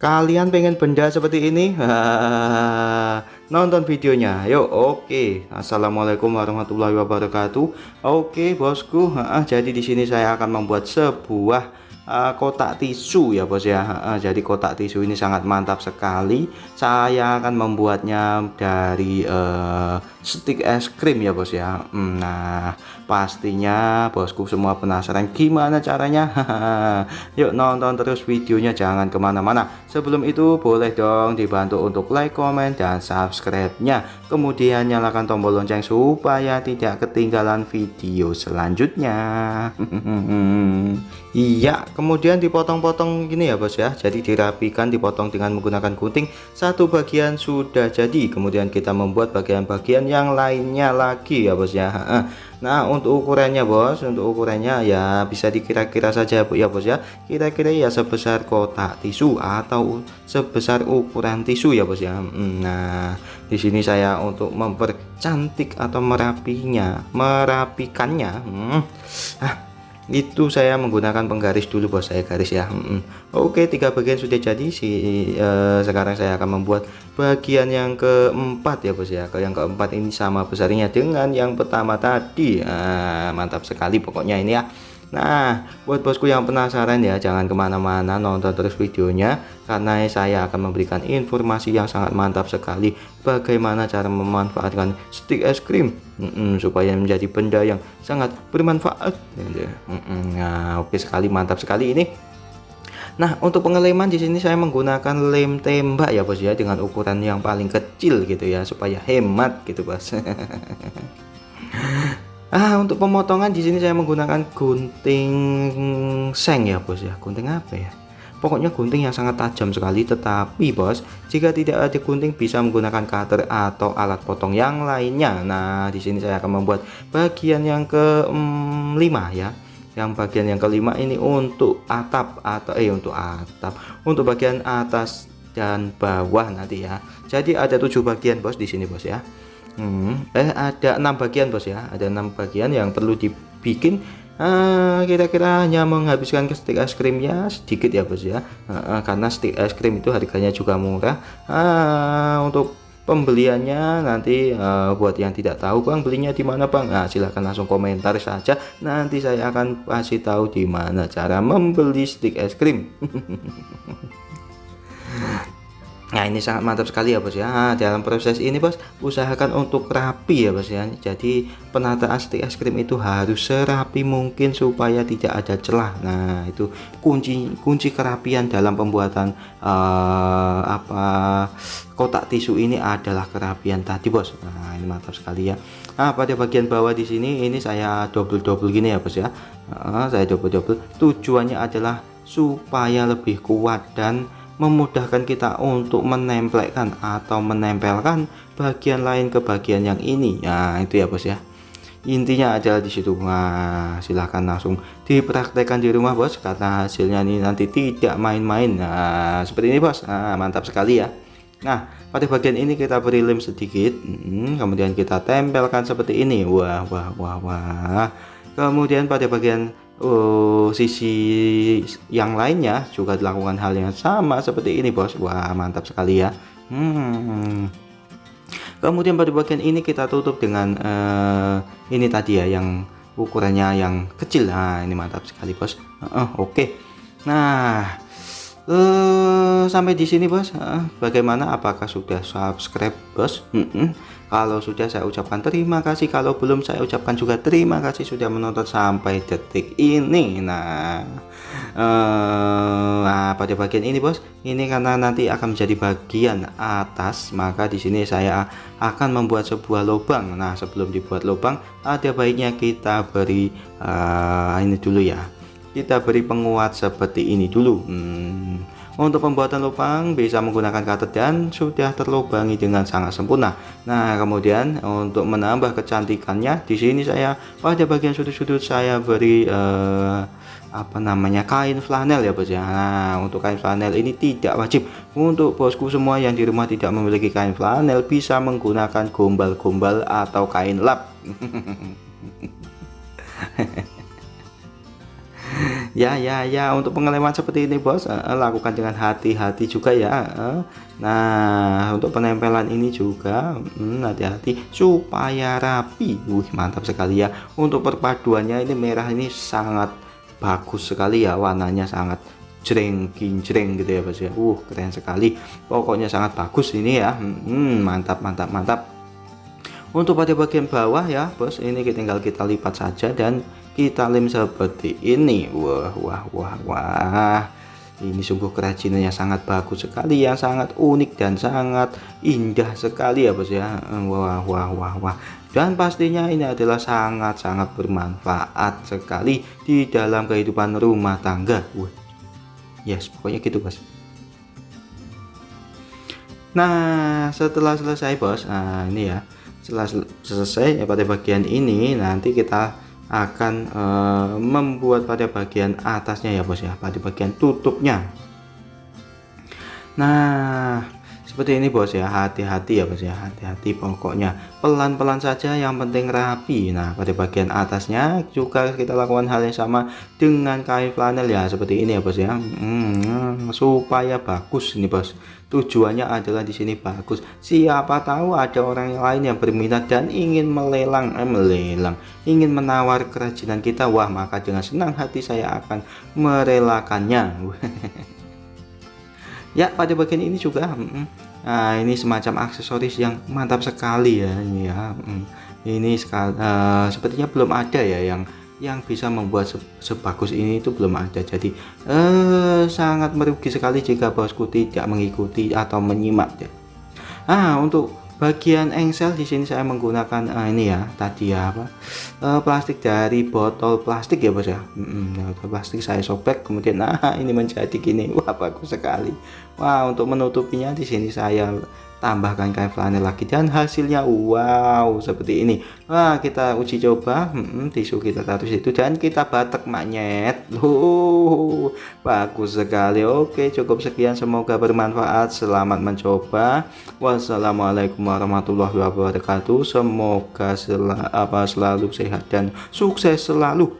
Kalian pengen benda seperti ini? Nonton videonya. Yuk, oke. Assalamualaikum warahmatullahi wabarakatuh. Oke, bosku. Jadi di sini saya akan membuat sebuah kotak tisu ya, bos ya. Jadi kotak tisu ini sangat mantap sekali. Saya akan membuatnya dari stik es krim ya, bos ya. Nah, pastinya bosku semua penasaran gimana caranya. Yuk nonton terus videonya, jangan kemana-mana. Sebelum itu boleh dong dibantu untuk like, comment, dan subscribe-nya. Kemudian nyalakan tombol lonceng supaya tidak ketinggalan video selanjutnya. Iya, kemudian dipotong-potong gini ya, bos ya. Jadi dirapikan, dipotong dengan menggunakan gunting. Satu bagian sudah jadi, kemudian kita membuat bagian-bagian yang lainnya lagi ya, bos ya. Nah, untuk ukurannya, bos, untuk ukurannya ya bisa dikira-kira saja ya, bos ya. Kira-kira ya sebesar kotak tisu atau sebesar ukuran tisu ya, bos ya. Nah, di sini saya untuk mempercantik atau merapikannya. Itu saya menggunakan penggaris dulu, bos. Saya garis ya. Oke, 3 bagian sudah jadi. Sekarang saya akan membuat bagian yang keempat ya, bos ya. Yang keempat ini sama besarnya dengan yang pertama tadi. Mantap sekali pokoknya ini ya. Nah, buat bosku yang penasaran ya, jangan kemana-mana, nonton terus videonya, karena saya akan memberikan informasi yang sangat mantap sekali bagaimana cara memanfaatkan stik es krim supaya menjadi benda yang sangat bermanfaat. Nah, oke sekali, mantap sekali ini. Nah, untuk pengeleman di sini saya menggunakan lem tembak ya, bos ya, dengan ukuran yang paling kecil gitu ya, supaya hemat gitu, bos. Untuk pemotongan di sini saya menggunakan gunting seng ya, bos ya. Gunting apa ya? Pokoknya gunting yang sangat tajam sekali. Tetapi bos, jika tidak ada gunting bisa menggunakan cutter atau alat potong yang lainnya. Nah, di sini saya akan membuat bagian yang kelima ya. Yang bagian yang kelima ini untuk atap atau untuk bagian atas dan bawah nanti ya. Jadi ada 7 bagian, bos, di sini, bos ya. Ada 6 bagian, bos ya. Ada 6 bagian yang perlu dibikin. Kira-kira hanya menghabiskan ke stik es krimnya sedikit ya, bos ya. Karena stik es krim itu harganya juga murah. Untuk pembeliannya nanti buat yang tidak tahu, bang, belinya di mana, bang? Silahkan langsung komentar saja. Nanti saya akan kasih tahu di mana cara membeli stik es krim. Nah, ini sangat mantap sekali ya, bos ya. Dalam proses ini, bos, usahakan untuk rapi ya, bos ya. Jadi penataan stik es krim itu harus serapi mungkin supaya tidak ada celah. Nah, itu kunci kerapian dalam pembuatan kotak tisu ini adalah kerapian tadi, bos. Nah, ini mantap sekali ya. Pada bagian bawah di sini ini saya double gini ya, bos ya. Saya double. Tujuannya adalah supaya lebih kuat dan memudahkan kita untuk menempelkan atau menempelkan bagian lain ke bagian yang ini. Nah, itu ya, bos ya. Intinya adalah di situ. Nah, silahkan langsung dipraktekkan di rumah, bos, karena hasilnya ini nanti tidak main-main. Nah, seperti ini, bos. Mantap sekali ya. Nah, pada bagian ini kita beri lem sedikit, kemudian kita tempelkan seperti ini. Wah. Kemudian pada bagian sisi yang lainnya juga dilakukan hal yang sama seperti ini, bos. Wah, mantap sekali ya. Kemudian pada bagian ini kita tutup dengan ini tadi ya, yang ukurannya yang kecil. Nah, ini mantap sekali, bos. Oke. Nah, sampai di sini, bos. Bagaimana, apakah sudah subscribe, bos? Kalau sudah, saya ucapkan terima kasih. Kalau belum, saya ucapkan juga terima kasih sudah menonton sampai detik ini. Nah, pada bagian ini, bos, ini karena nanti akan menjadi bagian atas, maka di sini saya akan membuat sebuah lubang. Nah, sebelum dibuat lubang, ada baiknya kita beri ini dulu ya. Kita beri penguat seperti ini dulu. Untuk pembuatan lubang bisa menggunakan cutter dan sudah terlubangi dengan sangat sempurna. Nah, kemudian untuk menambah kecantikannya, di sini saya pada bagian sudut-sudut saya beri kain flanel ya, bos ya. Nah, untuk kain flanel ini tidak wajib. Untuk bosku semua yang di rumah tidak memiliki kain flanel, bisa menggunakan gombal-gombal atau kain lap. Ya, untuk pengereman seperti ini bos, lakukan dengan hati-hati juga ya. Nah, untuk penempelan ini juga hati-hati supaya rapi. Mantap sekali ya. Untuk perpaduannya ini merah ini sangat bagus sekali ya, warnanya sangat jreng kincreng gitu ya bos ya. Keren sekali. Pokoknya sangat bagus ini ya. Mantap. Untuk pada bagian bawah ya bos, ini tinggal kita lipat saja dan kita lem seperti ini. Wah, ini sungguh kerajinannya sangat bagus sekali ya, sangat unik dan sangat indah sekali ya bos ya. Wah. Dan pastinya ini adalah sangat bermanfaat sekali di dalam kehidupan rumah tangga. Yes, pokoknya gitu bos. Nah, setelah selesai bos, nah ini ya, setelah selesai ya pada bagian ini, nanti kita akan membuat pada bagian atasnya ya bos ya, pada bagian tutupnya. Nah, seperti ini bos ya, hati-hati ya bos ya, hati-hati pokoknya pelan-pelan saja, yang penting rapi. Nah, pada bagian atasnya juga kita lakukan hal yang sama dengan kain flanel ya, seperti ini ya bos ya. Supaya bagus ini bos, tujuannya adalah di sini bagus. Siapa tahu ada orang yang lain yang berminat dan ingin melelang, ingin menawar kerajinan kita. Wah, maka dengan senang hati saya akan merelakannya. Ya, pada bagian ini juga nah, ini semacam aksesoris yang mantap sekali ya ini ya. Ini sepertinya belum ada ya yang bisa membuat sebagus ini, itu belum ada. Jadi sangat merugi sekali jika bosku tidak mengikuti atau menyimak ya. Untuk bagian engsel di sini saya menggunakan ini ya, tadi ya plastik dari botol plastik ya bos ya. Botol plastik saya sobek, kemudian ini menjadi gini. Wah, bagus sekali. Wah, untuk menutupinya di sini saya tambahkan kain flanel lagi dan hasilnya wow seperti ini. Wah, kita uji coba. Tisu kita taruh situ dan kita batek magnet. Bagus sekali. Oke, cukup sekian, semoga bermanfaat. Selamat mencoba. Wassalamualaikum warahmatullahi wabarakatuh. Semoga selalu sehat dan sukses selalu.